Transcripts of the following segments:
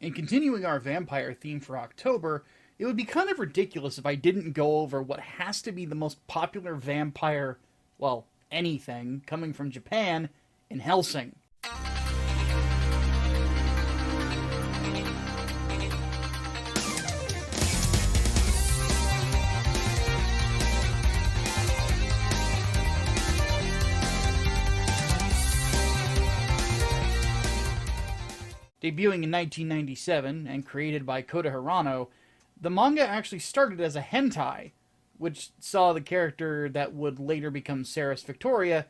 And continuing our vampire theme for October, it would be kind of ridiculous if I didn't go over what has to be the most popular vampire, well, anything, coming from Japan, in Hellsing. Debuting in 1997 and created by Kota Hirano, the manga actually started as a hentai, which saw the character that would later become Ceres Victoria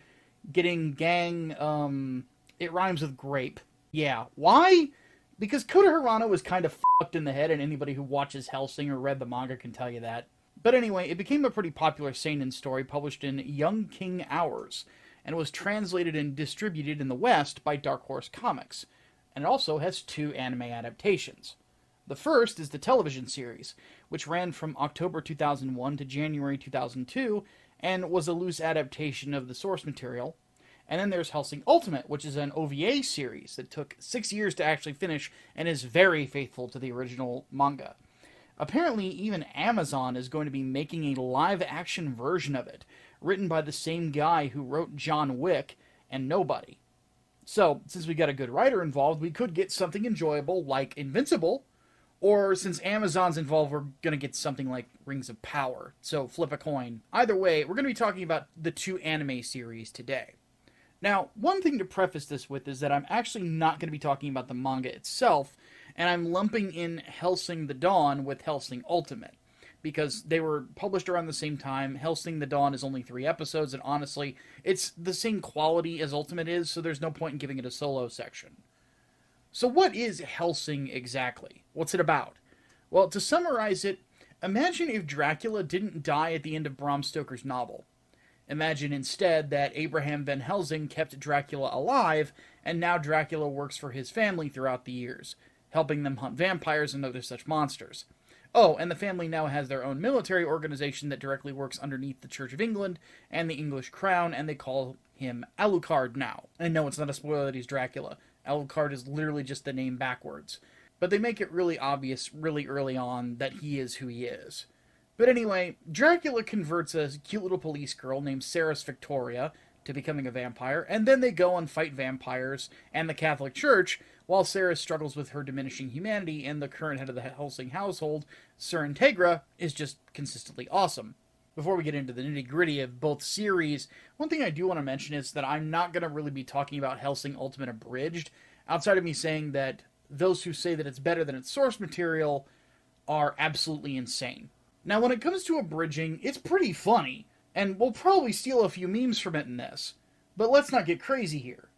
getting it rhymes with grape. Yeah, why? Because Kota Hirano was kind of fucked in the head, and anybody who watches Hellsing or read the manga can tell you that. But anyway, it became a pretty popular seinen story published in Young King Hours, and was translated and distributed in the West by Dark Horse Comics. And it also has 2 anime adaptations. The first is the television series, which ran from October 2001 to January 2002, and was a loose adaptation of the source material. And then there's Hellsing Ultimate, which is an OVA series that took 6 years to actually finish, and is very faithful to the original manga. Apparently, even Amazon is going to be making a live-action version of it, written by the same guy who wrote John Wick and Nobody. So, since we got a good writer involved, we could get something enjoyable like Invincible, or since Amazon's involved, we're going to get something like Rings of Power. So, flip a coin. Either way, we're going to be talking about the 2 anime series today. Now, one thing to preface this with is that I'm actually not going to be talking about the manga itself, and I'm lumping in Hellsing the Dawn with Hellsing Ultimate, because they were published around the same time. Hellsing the Dawn is only 3 episodes, and honestly, it's the same quality as Ultimate is, so there's no point in giving it a solo section. So what is Hellsing exactly? What's it about? Well, to summarize it, imagine if Dracula didn't die at the end of Bram Stoker's novel. Imagine instead that Abraham Van Helsing kept Dracula alive, and now Dracula works for his family throughout the years, helping them hunt vampires and other such monsters. Oh, and the family now has their own military organization that directly works underneath the Church of England and the English Crown, and they call him Alucard now. And no, it's not a spoiler that he's Dracula. Alucard is literally just the name backwards. But they make it really obvious really early on that he is who he is. But anyway, Dracula converts a cute little police girl named Ceres Victoria to becoming a vampire, and then they go and fight vampires and the Catholic Church, while Ceres struggles with her diminishing humanity, and the current head of the Hellsing household, Sir Integra, is just consistently awesome. Before we get into the nitty-gritty of both series, one thing I do want to mention is that I'm not going to really be talking about Hellsing Ultimate Abridged, outside of me saying that those who say that it's better than its source material are absolutely insane. Now, when it comes to abridging, it's pretty funny, and we'll probably steal a few memes from it in this. But let's not get crazy here.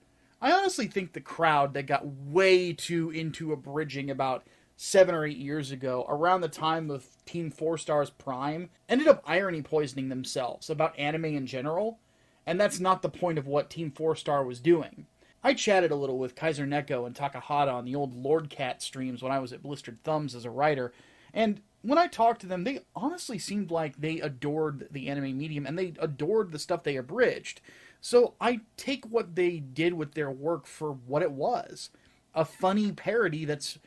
I honestly think the crowd that got way too into abridging about 7 or 8 years ago, around the time of Team 4 Star's prime, ended up irony poisoning themselves about anime in general, and that's not the point of what Team 4 Star was doing. I chatted a little with Kaiser Neko and Takahata on the old Lord Cat streams when I was at Blistered Thumbs as a writer, and when I talked to them, they honestly seemed like they adored the anime medium, and they adored the stuff they abridged. So I take what they did with their work for what it was. A funny parody that's,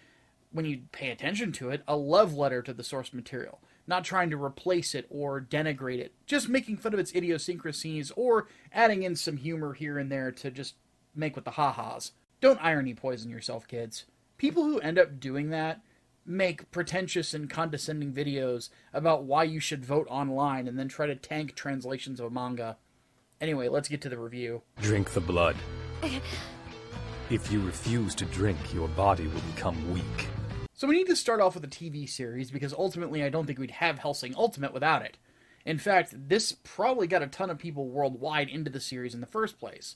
when you pay attention to it, a love letter to the source material. Not trying to replace it or denigrate it. Just making fun of its idiosyncrasies or adding in some humor here and there to just make with the ha-has. Don't irony poison yourself, kids. People who end up doing that make pretentious and condescending videos about why you should vote online and then try to tank translations of manga. Anyway, let's get to the review. Drink the blood. If you refuse to drink, your body will become weak. So we need to start off with a TV series, because ultimately I don't think we'd have Hellsing Ultimate without it. In fact, this probably got a ton of people worldwide into the series in the first place.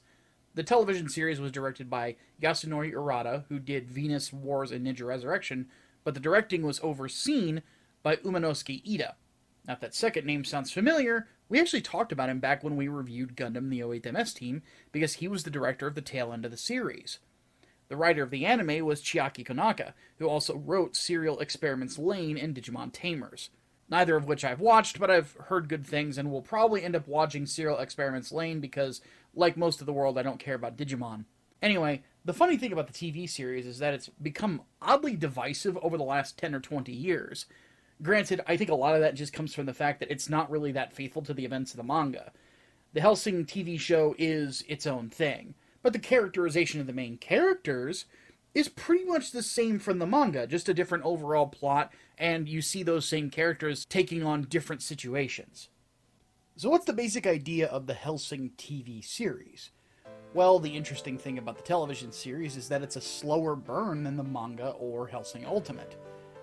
The television series was directed by Yasunori Urata, who did Venus, Wars, and Ninja Resurrection, but the directing was overseen by Umanosuke Ida. Now, if that second name sounds familiar, we actually talked about him back when we reviewed Gundam the 08MS team, because he was the director of the tail end of the series. The writer of the anime was Chiaki Konaka, who also wrote Serial Experiments Lain and Digimon Tamers. Neither of which I've watched, but I've heard good things, and will probably end up watching Serial Experiments Lain because, like most of the world, I don't care about Digimon. Anyway, the funny thing about the TV series is that it's become oddly divisive over the last 10 or 20 years. Granted, I think a lot of that just comes from the fact that it's not really that faithful to the events of the manga. The Hellsing TV show is its own thing, but the characterization of the main characters is pretty much the same from the manga, just a different overall plot, and you see those same characters taking on different situations. So what's the basic idea of the Hellsing TV series? Well, the interesting thing about the television series is that it's a slower burn than the manga or Hellsing Ultimate.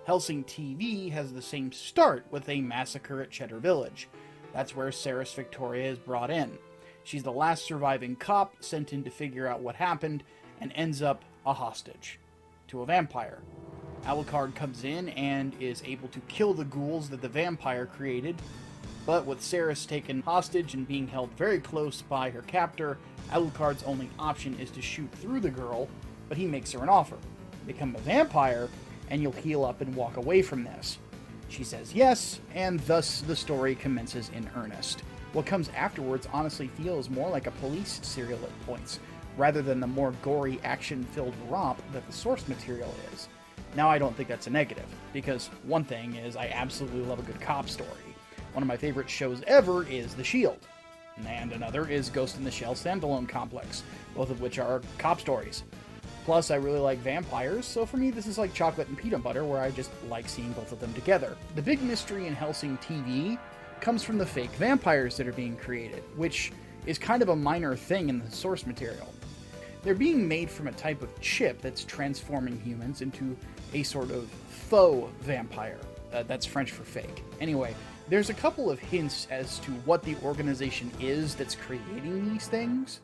Hellsing TV has the same start with a massacre at Cheddar Village. That's where Ceres Victoria is brought in. She's the last surviving cop sent in to figure out what happened and ends up a hostage to a vampire. Alucard comes in and is able to kill the ghouls that the vampire created, but with Ceres taken hostage and being held very close by her captor, Alucard's only option is to shoot through the girl, but he makes her an offer. Become a vampire, and you'll heal up and walk away from this. She says yes, and thus the story commences in earnest. What comes afterwards honestly feels more like a police serial at points, rather than the more gory, action-filled romp that the source material is. Now, I don't think that's a negative, because one thing is I absolutely love a good cop story. One of my favorite shows ever is The Shield, and another is Ghost in the Shell Standalone Complex, both of which are cop stories. Plus, I really like vampires, so for me this is like chocolate and peanut butter, where I just like seeing both of them together. The big mystery in Hellsing TV comes from the fake vampires that are being created, which is kind of a minor thing in the source material. They're being made from a type of chip that's transforming humans into a sort of faux vampire. That's French for fake. Anyway, there's a couple of hints as to what the organization is that's creating these things,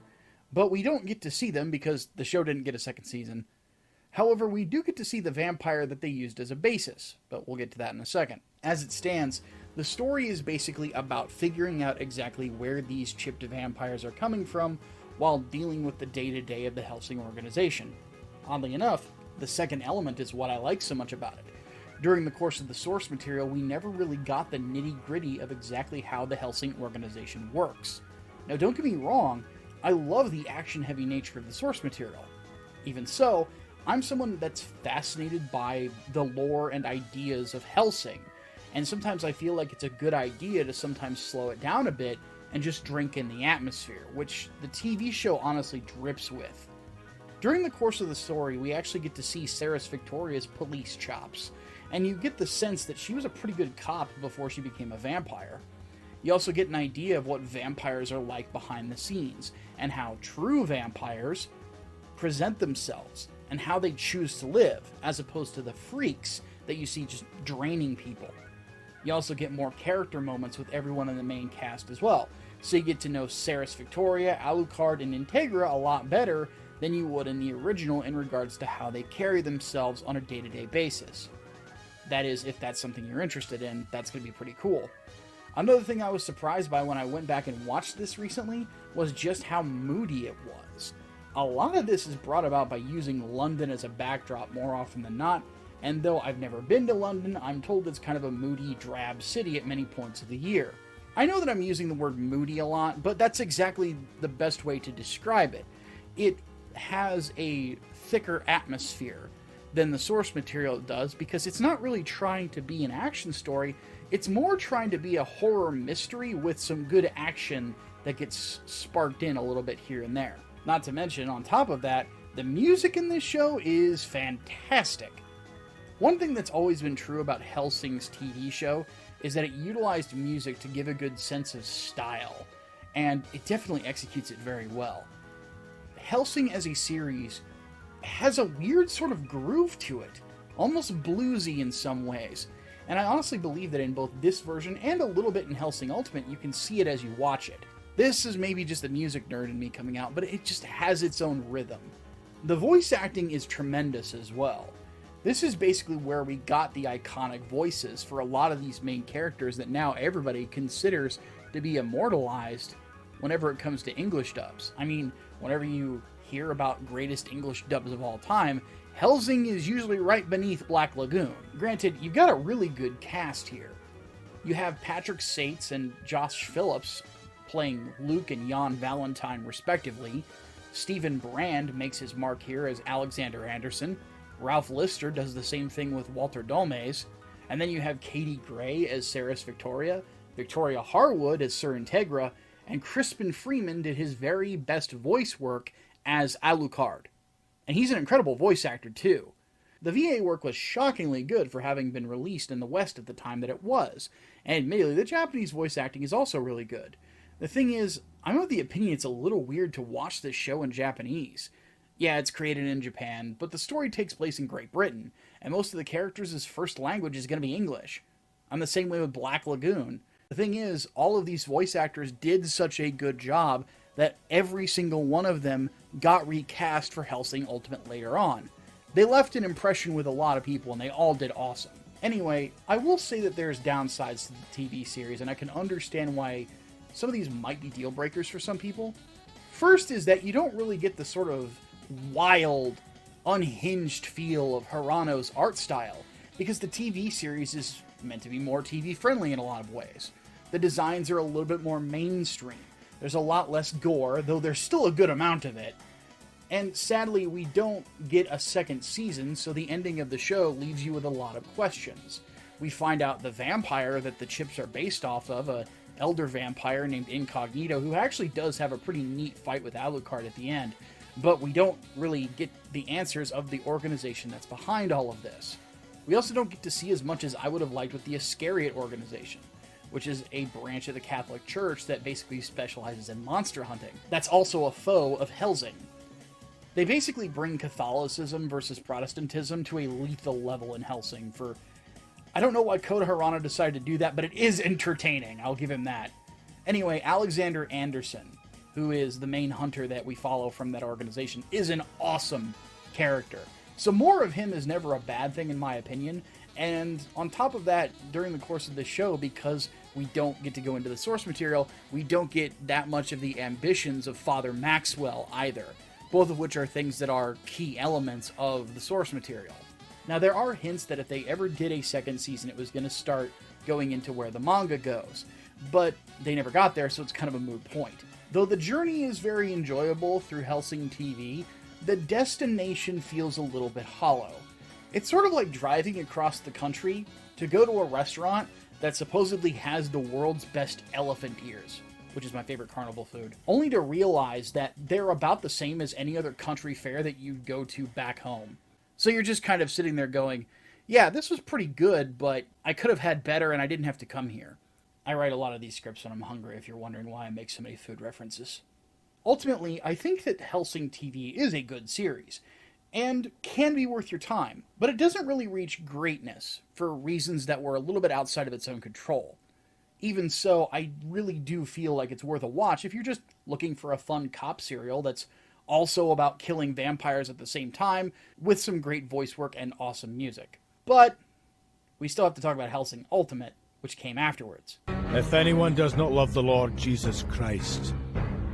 but we don't get to see them because the show didn't get a second season. However, we do get to see the vampire that they used as a basis, but we'll get to that in a second. As it stands, the story is basically about figuring out exactly where these chipped vampires are coming from while dealing with the day-to-day of the Hellsing organization. Oddly enough, the second element is what I like so much about it. During the course of the source material, we never really got the nitty-gritty of exactly how the Hellsing organization works. Now, don't get me wrong, I love the action-heavy nature of the source material. Even so, I'm someone that's fascinated by the lore and ideas of Hellsing, and sometimes I feel like it's a good idea to sometimes slow it down a bit and just drink in the atmosphere, which the TV show honestly drips with. During the course of the story, we actually get to see Ceres Victoria's police chops, and you get the sense that she was a pretty good cop before she became a vampire. You also get an idea of what vampires are like behind the scenes, and how true vampires present themselves, and how they choose to live, as opposed to the freaks that you see just draining people. You also get more character moments with everyone in the main cast as well, so you get to know Ceres Victoria, Alucard, and Integra a lot better than you would in the original in regards to how they carry themselves on a day-to-day basis. That is, if that's something you're interested in, that's going to be pretty cool. Another thing I was surprised by when I went back and watched this recently was just how moody it was. A lot of this is brought about by using London as a backdrop more often than not, and though I've never been to London, I'm told it's kind of a moody, drab city at many points of the year. I know that I'm using the word moody a lot, but that's exactly the best way to describe it. It has a thicker atmosphere than the source material does, because it's not really trying to be an action story, it's more trying to be a horror mystery with some good action that gets sparked in a little bit here and there. Not to mention, on top of that, the music in this show is fantastic. One thing that's always been true about Hellsing's TV show is that it utilized music to give a good sense of style, and it definitely executes it very well. Hellsing as a series has a weird sort of groove to it, almost bluesy in some ways, and I honestly believe that in both this version and a little bit in Hellsing Ultimate, you can see it as you watch it. This is maybe just the music nerd in me coming out, but it just has its own rhythm. The voice acting is tremendous as well. This is basically where we got the iconic voices for a lot of these main characters that now everybody considers to be immortalized whenever it comes to English dubs. I mean, whenever you hear about greatest English dubs of all time, Hellsing is usually right beneath Black Lagoon. Granted, you've got a really good cast here. You have Patrick Sates and Josh Phillips playing Luke and Jan Valentine respectively. Stephen Brand makes his mark here as Alexander Anderson. Ralph Lister does the same thing with Walter Dolmes. And then you have Katie Gray as Ceres Victoria, Victoria Harwood as Sir Integra, and Crispin Freeman did his very best voice work as Alucard. And he's an incredible voice actor too. The VA work was shockingly good for having been released in the West at the time that it was, and admittedly the Japanese voice acting is also really good. The thing is, I'm of the opinion it's a little weird to watch this show in Japanese. Yeah, it's created in Japan, but the story takes place in Great Britain, and most of the characters' first language is going to be English. I'm the same way with Black Lagoon. The thing is, all of these voice actors did such a good job that every single one of them got recast for Hellsing Ultimate later on. They left an impression with a lot of people, and they all did awesome. Anyway, I will say that there's downsides to the TV series, and I can understand why some of these might be deal breakers for some people. First is that you don't really get the sort of wild, unhinged feel of Hirano's art style, because the TV series is meant to be more TV friendly in a lot of ways. The designs are a little bit more mainstream. There's a lot less gore, though there's still a good amount of it. And sadly, we don't get a second season, so the ending of the show leaves you with a lot of questions. We find out the vampire that the chips are based off of, a elder vampire named Incognito, who actually does have a pretty neat fight with Alucard at the end, but we don't really get the answers of the organization that's behind all of this. We also don't get to see as much as I would have liked with the Iscariot organization, which is a branch of the Catholic Church that basically specializes in monster hunting. That's also a foe of Hellsing. They basically bring Catholicism versus Protestantism to a lethal level in Hellsing for... I don't know why Kota Hirano decided to do that, but it is entertaining, I'll give him that. Anyway, Alexander Anderson, who is the main hunter that we follow from that organization, is an awesome character. So more of him is never a bad thing in my opinion, and on top of that, during the course of the show, because we don't get to go into the source material, we don't get that much of the ambitions of Father Maxwell either, both of which are things that are key elements of the source material. Now, there are hints that if they ever did a second season, it was going to start going into where the manga goes, but they never got there, so it's kind of a moot point. Though the journey is very enjoyable through Hellsing TV, the destination feels a little bit hollow. It's sort of like driving across the country to go to a restaurant that supposedly has the world's best elephant ears, which is my favorite carnival food, only to realize that they're about the same as any other country fair that you'd go to back home. So you're just kind of sitting there going, yeah, this was pretty good, but I could have had better and I didn't have to come here. I write a lot of these scripts when I'm hungry, if you're wondering why I make so many food references. Ultimately, I think that Hellsing TV is a good series, and can be worth your time, but it doesn't really reach greatness for reasons that were a little bit outside of its own control. Even so, I really do feel like it's worth a watch if you're just looking for a fun cop serial that's also about killing vampires at the same time, with some great voice work and awesome music. But we still have to talk about Hellsing Ultimate, which came afterwards. If anyone does not love the Lord Jesus Christ,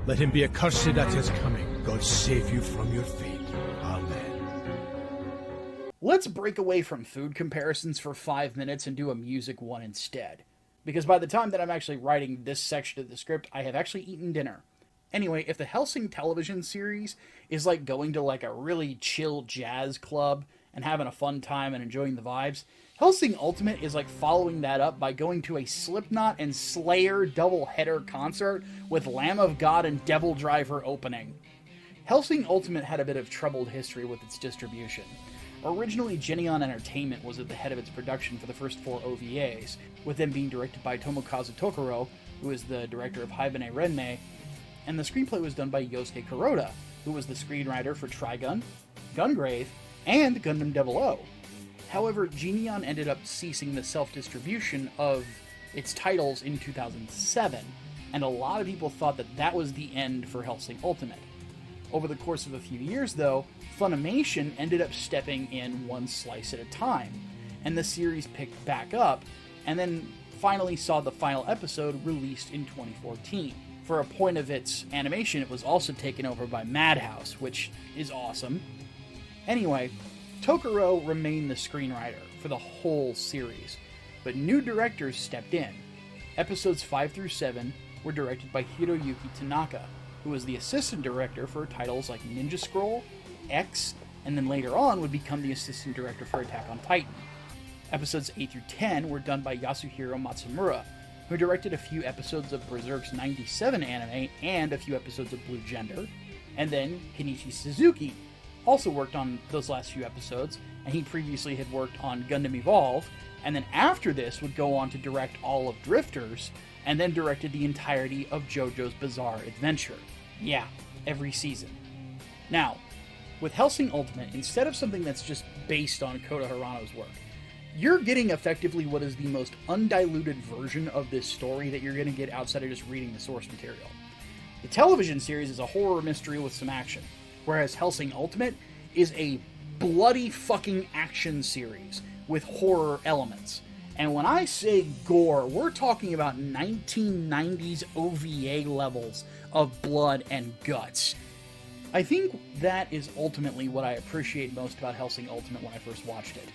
let him be accursed at his coming. God save you from your fate. Amen. Let's break away from food comparisons for 5 minutes and do a music one instead. Because by the time that I'm actually writing this section of the script, I have actually eaten dinner. Anyway, if the Hellsing television series is like going to like a really chill jazz club and having a fun time and enjoying the vibes, Hellsing Ultimate is like following that up by going to a Slipknot and Slayer double-header concert with Lamb of God and Devil Driver opening. Hellsing Ultimate had a bit of troubled history with its distribution. Originally, Geneon Entertainment was at the head of its production for the first 4 OVAs, with them being directed by Tomokazu Tokoro, who is the director of Haibane Renmei, and the screenplay was done by Yosuke Kuroda, who was the screenwriter for Trigun, Gungrave, and Gundam 00. However, Geneon ended up ceasing the self-distribution of its titles in 2007, and a lot of people thought that that was the end for Hellsing Ultimate. Over the course of a few years, though, Funimation ended up stepping in one slice at a time, and the series picked back up, and then finally saw the final episode released in 2014. For a point of its animation, it was also taken over by Madhouse, which is awesome. Anyway, Tokoro remained the screenwriter for the whole series, but new directors stepped in. Episodes 5 through 7 were directed by Hiroyuki Tanaka, who was the assistant director for titles like Ninja Scroll, X, and then later on would become the assistant director for Attack on Titan. Episodes 8 through 10 were done by Yasuhiro Matsumura, who directed a few episodes of Berserk's 97 anime and a few episodes of Blue Gender, and then Kenichi Suzuki also worked on those last few episodes, and he previously had worked on Gundam Evolve, and then after this would go on to direct all of Drifters, and then directed the entirety of JoJo's Bizarre Adventure. Yeah, every season. Now, with Hellsing Ultimate, instead of something that's just based on Kota Hirano's work, you're getting effectively what is the most undiluted version of this story that you're going to get outside of just reading the source material. The television series is a horror mystery with some action, whereas Hellsing Ultimate is a bloody fucking action series with horror elements. And when I say gore, we're talking about 1990s OVA levels of blood and guts. I think that is ultimately what I appreciate most about Hellsing Ultimate when I first watched it.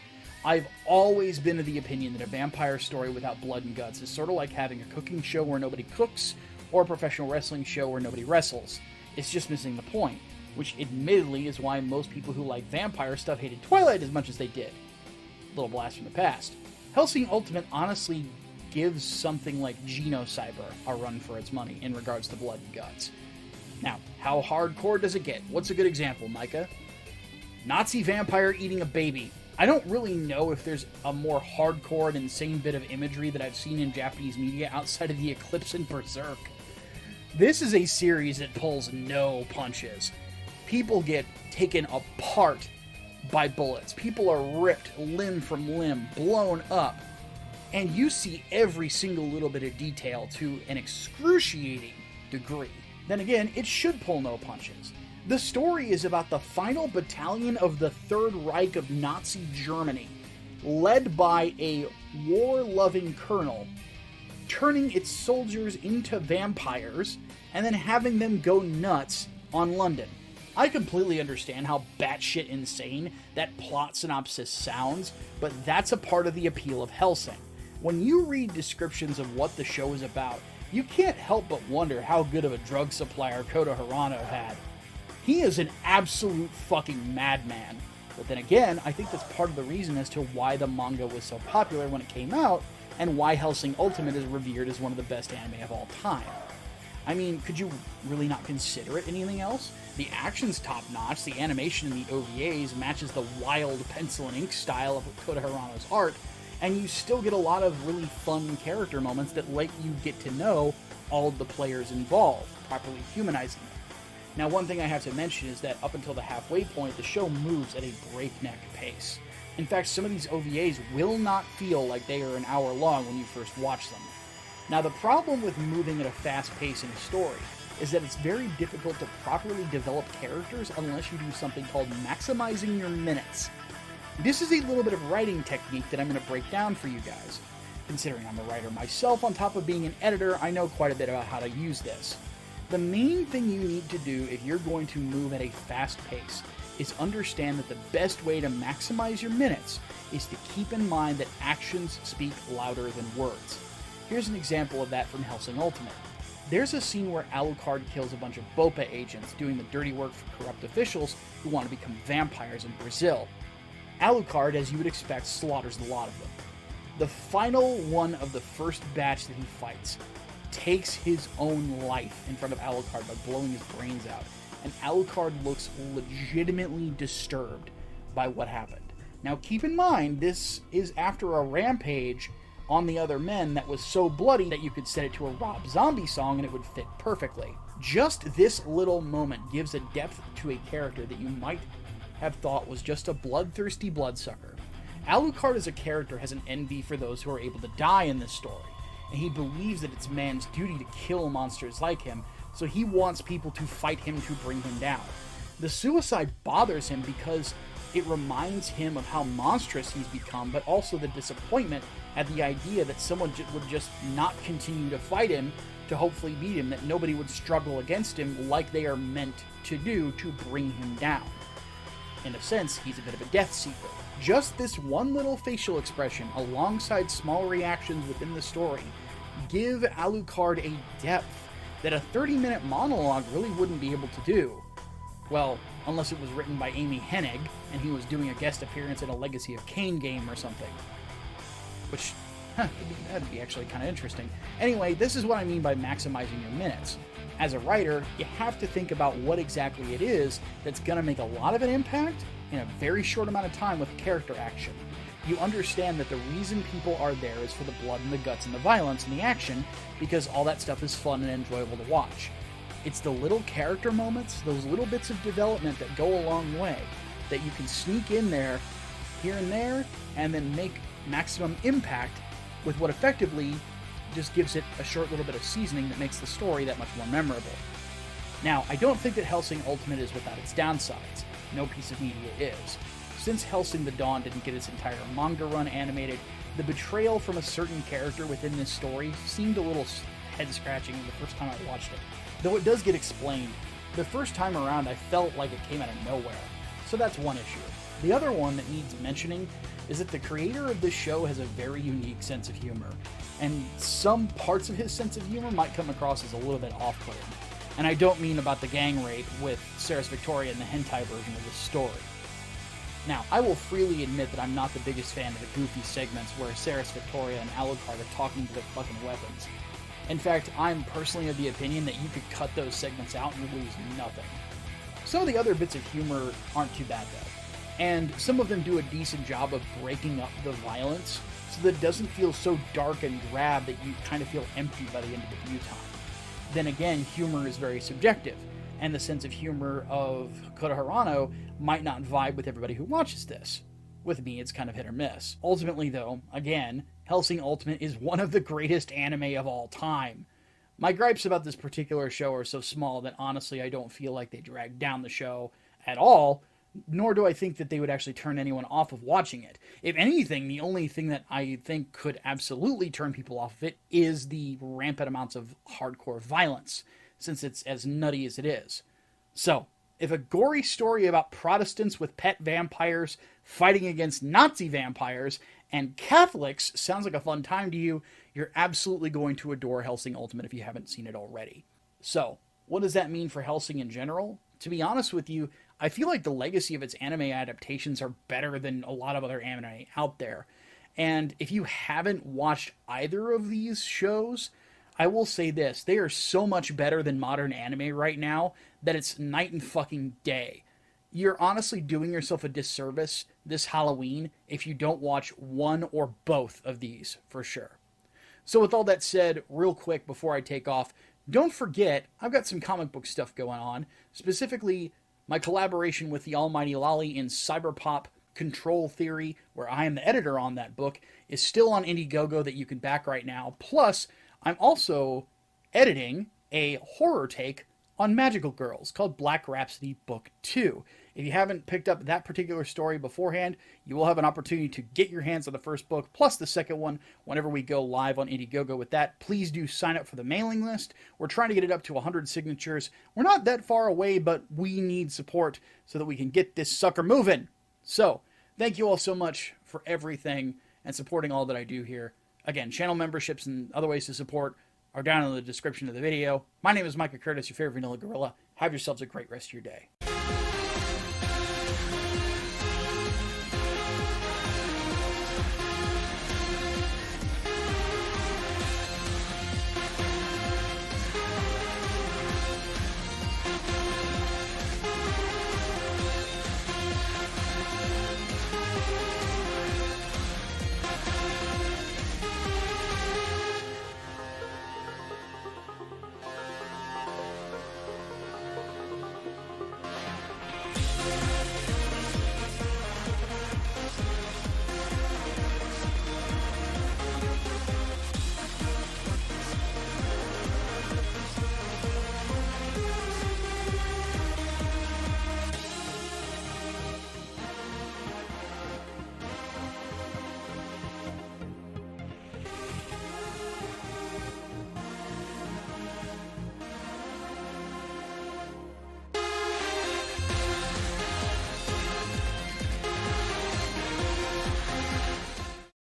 I've always been of the opinion that a vampire story without blood and guts is sort of like having a cooking show where nobody cooks, or a professional wrestling show where nobody wrestles. It's just missing the point, which admittedly is why most people who like vampire stuff hated Twilight as much as they did. Little blast from the past. Hellsing Ultimate honestly gives something like Genocyber a run for its money in regards to blood and guts. Now, how hardcore does it get? What's a good example, Micah? Nazi vampire eating a baby. I don't really know if there's a more hardcore and insane bit of imagery that I've seen in Japanese media outside of the Eclipse and Berserk. This is a series that pulls no punches. People get taken apart by bullets. People are ripped limb from limb, blown up. And you see every single little bit of detail to an excruciating degree. Then again, it should pull no punches. The story is about the final battalion of the Third Reich of Nazi Germany, led by a war-loving colonel, turning its soldiers into vampires and then having them go nuts on London. I completely understand how batshit insane that plot synopsis sounds, but that's a part of the appeal of Hellsing. When you read descriptions of what the show is about, you can't help but wonder how good of a drug supplier Kota Hirano had. He is an absolute fucking madman. But then again, I think that's part of the reason as to why the manga was so popular when it came out, and why Hellsing Ultimate is revered as one of the best anime of all time. I mean, could you really not consider it anything else? The action's top-notch, the animation in the OVAs matches the wild pencil and ink style of Kota Hirano's art, and you still get a lot of really fun character moments that let you get to know all of the players involved, properly humanizing them. Now, one thing I have to mention is that up until the halfway point, the show moves at a breakneck pace. In fact, some of these OVAs will not feel like they are an hour long when you first watch them. Now, the problem with moving at a fast pace in a story is that it's very difficult to properly develop characters unless you do something called maximizing your minutes. This is a little bit of writing technique that I'm going to break down for you guys. Considering I'm a writer myself, on top of being an editor, I know quite a bit about how to use this. The main thing you need to do if you're going to move at a fast pace is understand that the best way to maximize your minutes is to keep in mind that actions speak louder than words. Here's an example of that from Hellsing Ultimate. There's a scene where Alucard kills a bunch of BOPA agents doing the dirty work for corrupt officials who want to become vampires in Brazil. Alucard, as you would expect, slaughters a lot of them. The final one of the first batch that he fights takes his own life in front of Alucard by blowing his brains out, and Alucard looks legitimately disturbed by what happened. Now keep in mind, this is after a rampage on the other men that was so bloody that you could set it to a Rob Zombie song and it would fit perfectly. Just this little moment gives a depth to a character that you might have thought was just a bloodthirsty bloodsucker. Alucard as a character has an envy for those who are able to die in this story, and he believes that it's man's duty to kill monsters like him, so he wants people to fight him to bring him down. The suicide bothers him because it reminds him of how monstrous he's become, but also the disappointment at the idea that someone would just not continue to fight him to hopefully beat him, that nobody would struggle against him like they are meant to do to bring him down. In a sense, he's a bit of a death seeker. Just this one little facial expression, alongside small reactions within the story, give Alucard a depth that a 30-minute monologue really wouldn't be able to do. Well, unless it was written by Amy Hennig, and he was doing a guest appearance in a Legacy of Kain game or something. Which, that'd be actually kind of interesting. Anyway, this is what I mean by maximizing your minutes. As a writer, you have to think about what exactly it is that's going to make a lot of an impact in a very short amount of time with character action. You understand that the reason people are there is for the blood and the guts and the violence and the action, because all that stuff is fun and enjoyable to watch. It's the little character moments, those little bits of development that go a long way, that you can sneak in there, here and there, and then make maximum impact with what effectively just gives it a short little bit of seasoning that makes the story that much more memorable. Now, I don't think that Hellsing Ultimate is without its downsides. No piece of media is. Since Hellsing the Dawn didn't get its entire manga run animated, the betrayal from a certain character within this story seemed a little head-scratching the first time I watched it. Though it does get explained, the first time around I felt like it came out of nowhere. So that's one issue. The other one that needs mentioning is that the creator of this show has a very unique sense of humor, and some parts of his sense of humor might come across as a little bit off-putting. And I don't mean about the gang rape with Ceres Victoria in the hentai version of this story. Now, I will freely admit that I'm not the biggest fan of the goofy segments where Ceres Victoria and Alucard are talking to their fucking weapons. In fact, I'm personally of the opinion that you could cut those segments out and you lose nothing. Some of the other bits of humor aren't too bad though, and some of them do a decent job of breaking up the violence so that it doesn't feel so dark and drab that you kind of feel empty by the end of the view time. Then again, humor is very subjective, and the sense of humor of Kota Hirano might not vibe with everybody who watches this. With me, it's kind of hit or miss. Ultimately though, again, Hellsing Ultimate is one of the greatest anime of all time. My gripes about this particular show are so small that honestly I don't feel like they drag down the show at all, nor do I think that they would actually turn anyone off of watching it. If anything, the only thing that I think could absolutely turn people off of it is the rampant amounts of hardcore violence, since it's as nutty as it is. So, if a gory story about Protestants with pet vampires fighting against Nazi vampires and Catholics sounds like a fun time to you, you're absolutely going to adore Hellsing Ultimate if you haven't seen it already. So, what does that mean for Hellsing in general? To be honest with you, I feel like the legacy of its anime adaptations are better than a lot of other anime out there. And if you haven't watched either of these shows, I will say this, they are so much better than modern anime right now that it's night and fucking day. You're honestly doing yourself a disservice this Halloween if you don't watch one or both of these, for sure. So with all that said, real quick before I take off, don't forget, I've got some comic book stuff going on, specifically my collaboration with the almighty Lolly in Cyberpop Control Theory, where I am the editor on that book, is still on Indiegogo that you can back right now. Plus, I'm also editing a horror take on Magical Girls called Black Rhapsody Book 2. If you haven't picked up that particular story beforehand, you will have an opportunity to get your hands on the first book, plus the second one, whenever we go live on Indiegogo with that. Please do sign up for the mailing list. We're trying to get it up to 100 signatures. We're not that far away, but we need support so that we can get this sucker moving. So, thank you all so much for everything and supporting all that I do here. Again, channel memberships and other ways to support are down in the description of the video. My name is Micah Curtis, your favorite vanilla gorilla. Have yourselves a great rest of your day.